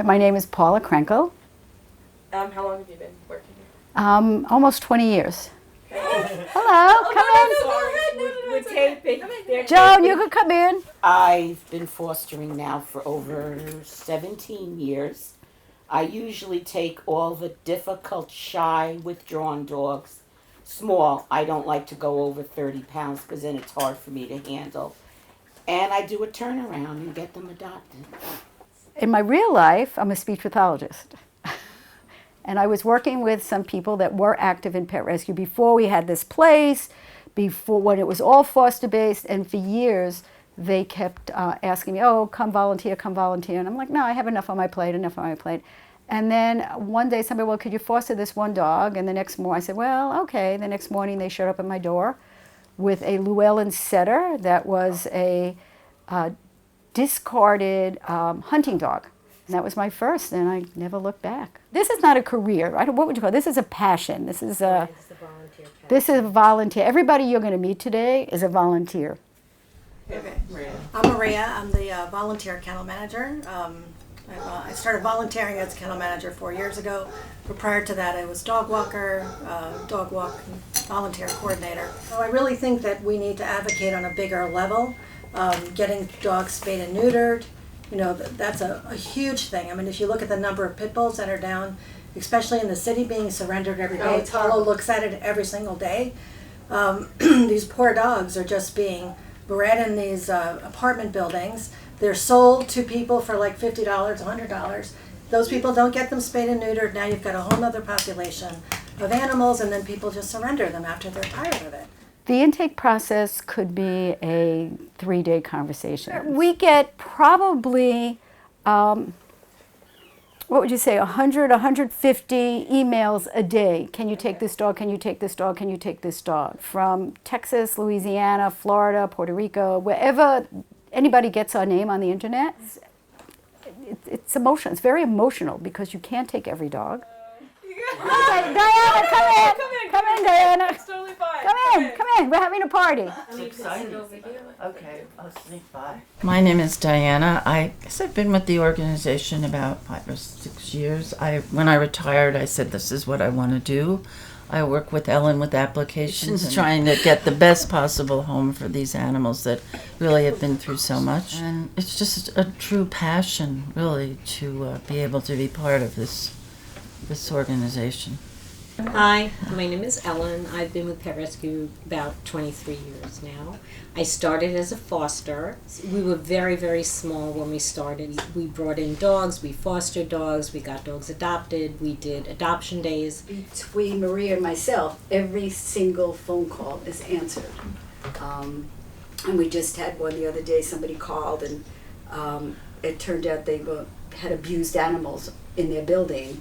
My name is Paula Krenkel. How long have you been working here? Almost 20 years. Hello, come in. We're taping. Joan, you could come in. I've been fostering now for over 17 years. I usually take all the difficult, shy, withdrawn dogs. Small, I don't like to go over 30 pounds because then it's hard for me to handle. And I do a turnaround and get them adopted. In my real life, I'm a speech pathologist. And I was working with some people that were active in pet rescue before we had this place, before when it was all foster-based, and for years they kept asking me, oh, come volunteer, and I'm like, no, I have enough on my plate. And then one day somebody, well, could you foster this one dog? And the next morning I said, well, okay. The next morning they showed up at my door with a Llewellyn setter that was a discarded hunting dog. And that was my first, and I never looked back. This is not a career. What would you call it? This is a passion. This is a volunteer. Everybody you're going to meet today is a volunteer. Okay. I'm Maria. I'm the volunteer kennel manager. I started volunteering as kennel manager 4 years ago. But prior to that, I was dog walker, dog walk volunteer coordinator. So I really think that we need to advocate on a bigger level. Getting dogs spayed and neutered, that's a huge thing. I mean, if you look at the number of pit bulls that are down, especially in the city, being surrendered every day. Paulo looks at it every single day. These poor dogs are just being bred in these apartment buildings. They're sold to people for like $50, $100. Those people don't get them spayed and neutered. Now you've got a whole other population of animals, and then people just surrender them after they're tired of it. The intake process could be a 3-day conversation. We get probably, what would you say, 100, 150 emails a day. Can you take this dog? Can you take this dog? Can you take this dog? From Texas, Louisiana, Florida, Puerto Rico, wherever anybody gets our name on the internet. It's emotional. It's very emotional because you can't take every dog. Okay, Diana, come in, Diana. It's totally fine. Come in. We're having a party. I'm excited. Okay, I'll sneak by. My name is Diana. I guess I've been with the organization about 5 or 6 years. When I retired, I said, this is what I want to do. I work with Ellen with applications, trying to get the best possible home for these animals that really have been through so much. And it's just a true passion, really, to be able to be part of this organization. Hi, my name is Ellen. I've been with Pet Rescue about 23 years now. I started as a foster. We were very, very small when we started. We brought in dogs, we fostered dogs, we got dogs adopted, we did adoption days. Between Maria and myself, every single phone call is answered. And we just had one the other day, somebody called and it turned out they had abused animals in their building.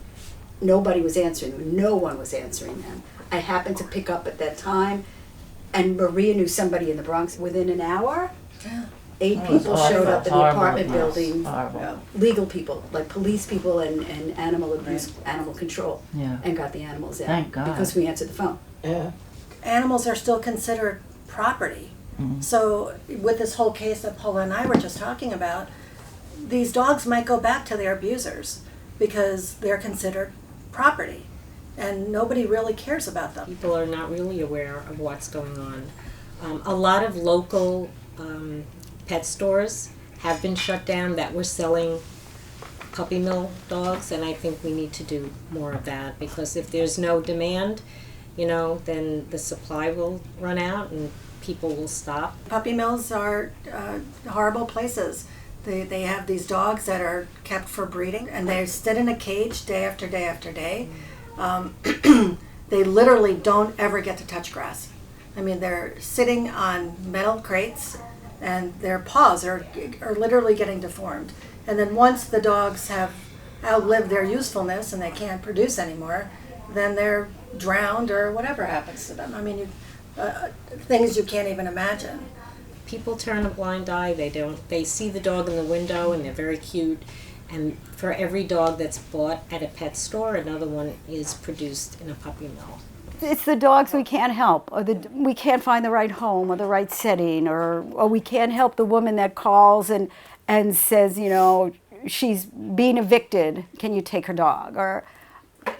Nobody was answering them. No one was answering them. I happened to pick up at that time, and Maria knew somebody in the Bronx. Within an hour, 8 people showed up in the apartment building. Legal people, like police people and animal abuse, animal control, and got the animals out. Thank God. Because we answered the phone. Yeah. Animals are still considered property. Mm-hmm. So with this whole case that Paula and I were just talking about, these dogs might go back to their abusers because they're considered property, and nobody really cares about them. People are not really aware of what's going on. A lot of local pet stores have been shut down that were selling puppy mill dogs, and I think we need to do more of that, because if there's no demand, then the supply will run out and people will stop. Puppy mills are horrible places. They have these dogs that are kept for breeding, and they sit in a cage day after day after day. They literally don't ever get to touch grass. I mean, they're sitting on metal crates and their paws are literally getting deformed. And then once the dogs have outlived their usefulness and they can't produce anymore, then they're drowned or whatever happens to them. I mean, things you can't even imagine. People turn a blind eye. They see the dog in the window and they're very cute. And for every dog that's bought at a pet store, another one is produced in a puppy mill. It's the dogs we can't help, or we can't find the right home or the right setting, or we can't help the woman that calls and says, you know, she's being evicted, can you take her dog? Or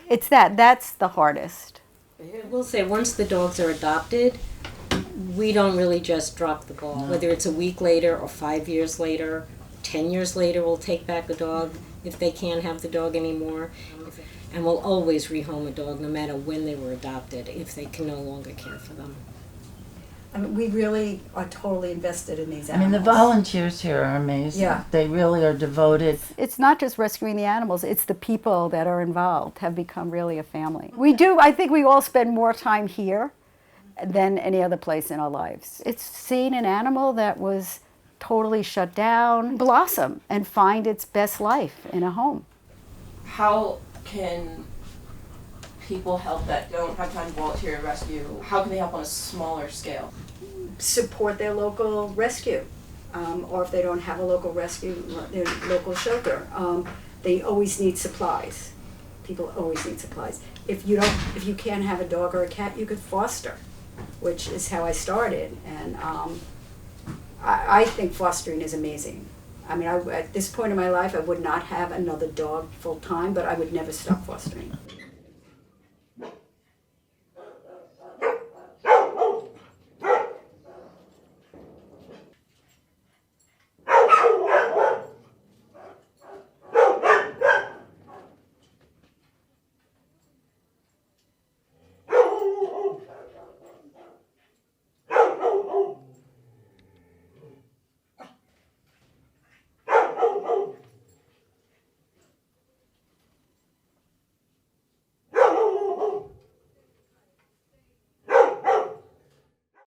it's that's the hardest. I will say, once the dogs are adopted, we don't really just drop the ball. No. Whether it's a week later or 5 years later, 10 years later, we'll take back a dog if they can't have the dog anymore. And we'll always rehome a dog, no matter when they were adopted, if they can no longer care for them. I mean, we really are totally invested in these I mean, animals. the volunteers here are amazing. Yeah. They really are devoted. It's not just rescuing the animals, it's the people that are involved have become really a family. I think we all spend more time here than any other place in our lives. It's seeing an animal that was totally shut down blossom and find its best life in a home. How can people help that don't have time to volunteer and rescue? How can they help on a smaller scale? Support their local rescue, or if they don't have a local rescue, their local shelter. They always need supplies. People always need supplies. If you can't have a dog or a cat, you could foster, which is how I started. And I think fostering is amazing. I mean, at this point in my life, I would not have another dog full time, but I would never stop fostering.